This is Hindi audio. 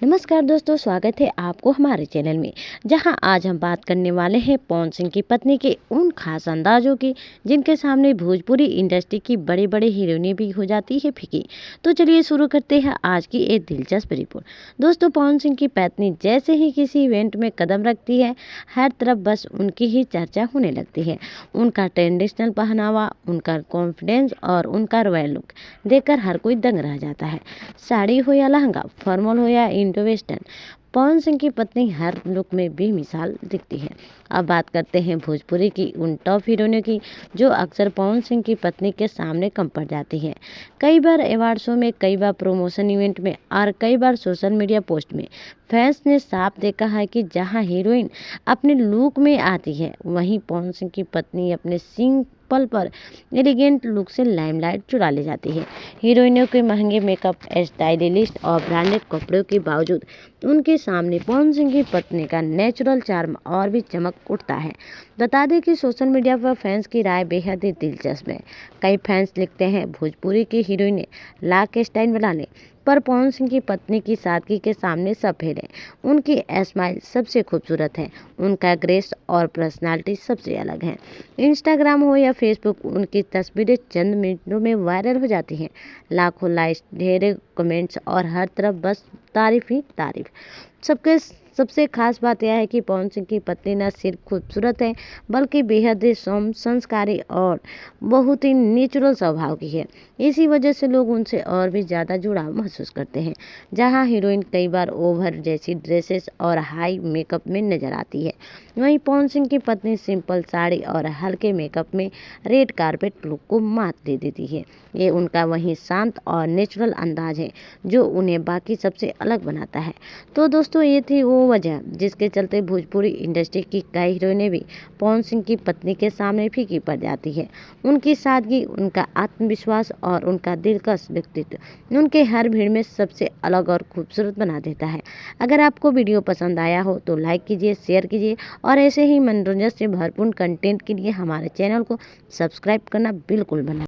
नमस्कार दोस्तों, स्वागत है आपको हमारे चैनल में। जहां आज हम बात करने वाले हैं पवन सिंह की पत्नी के उन खास अंदाजों की जिनके सामने भोजपुरी इंडस्ट्री की बड़ी बड़ी हीरोइनें भी हो जाती है फीकी। तो चलिए शुरू करते हैं आज की एक दिलचस्प रिपोर्ट। दोस्तों, पवन सिंह की पत्नी जैसे ही किसी इवेंट में कदम रखती है, हर तरफ बस उनकी ही चर्चा होने लगती है। उनका ट्रेडिशनल पहनावा, उनका कॉन्फिडेंस और उनका रॉयल लुक देखकर हर कोई दंग रह जाता है। साड़ी हो या लहंगा, फॉर्मल हो या इंडो वेस्टर्न, पवन सिंह की पत्नी हर लुक में बेमिसाल दिखती है। अब बात करते हैं भोजपुरी की उन टॉप हीरोइनों की जो अक्सर पवन सिंह की पत्नी के सामने कम पड़ जाती हैं। कई बार अवार्ड शो में, कई बार प्रमोशन इवेंट में और कई बार सोशल मीडिया पोस्ट में फैंस ने साफ देखा है कि जहां हीरोइन अपने लुक में आती है, वहीं पवन सिंह की पत्नी अपने सिंपल पर एलिगेंट लुक से लाइमलाइट चुरा ले जाती है। हीरोइनों के महंगे मेकअप, स्टाइलिस्ट और ब्रांडेड कपड़ों के बावजूद उनके सामने पवन सिंह की पत्नी का नेचुरल चार्म और भी चमक उठता है। बता दें कि सोशल मीडिया पर फैंस की राय बेहद ही दिलचस्प है। कई फैंस लिखते हैं भोजपुरी की हीरोइनें लाख स्टाइल बना लें, पर पवन सिंह की पत्नी की सादगी के सामने सब फेल है। उनकी स्माइल सबसे खूबसूरत है, उनका ग्रेस और पर्सनालिटी सबसे अलग है। इंस्टाग्राम हो या फेसबुक, उनकी तस्वीरें चंद मिनटों में वायरल हो जाती हैं। लाखों लाइक्स, ढेरों कमेंट्स और हर तरफ बस तारीफ ही तारीफ। सबके सबसे खास बात यह है कि पवन सिंह की पत्नी न सिर्फ खूबसूरत है, बल्कि बेहद ही संस्कारी और बहुत ही नेचुरल स्वभाव की है। इसी वजह से लोग उनसे और भी ज़्यादा जुड़ाव महसूस करते हैं। जहां हीरोइन कई बार ओवर जैसी ड्रेसेस और हाई मेकअप में नजर आती है, वहीं पवन सिंह की पत्नी सिंपल साड़ी और हल्के मेकअप में रेड कारपेट लुक को मात दे देती है। ये उनका वही शांत और नेचुरल अंदाज है जो उन्हें बाकी सबसे अलग बनाता है। तो दोस्तों, ये थी वो वजह जिसके चलते भोजपुरी इंडस्ट्री की कई हीरोइनें भी पवन सिंह की पत्नी के सामने फीकी पड़ जाती है। उनकी सादगी, उनका आत्मविश्वास और उनका दिलकश व्यक्तित्व उनके हर भीड़ में सबसे अलग और खूबसूरत बना देता है। अगर आपको वीडियो पसंद आया हो तो लाइक कीजिए, शेयर कीजिए और ऐसे ही मनोरंजन से भरपूर कंटेंट के लिए हमारे चैनल को सब्सक्राइब करना बिल्कुल भूलना।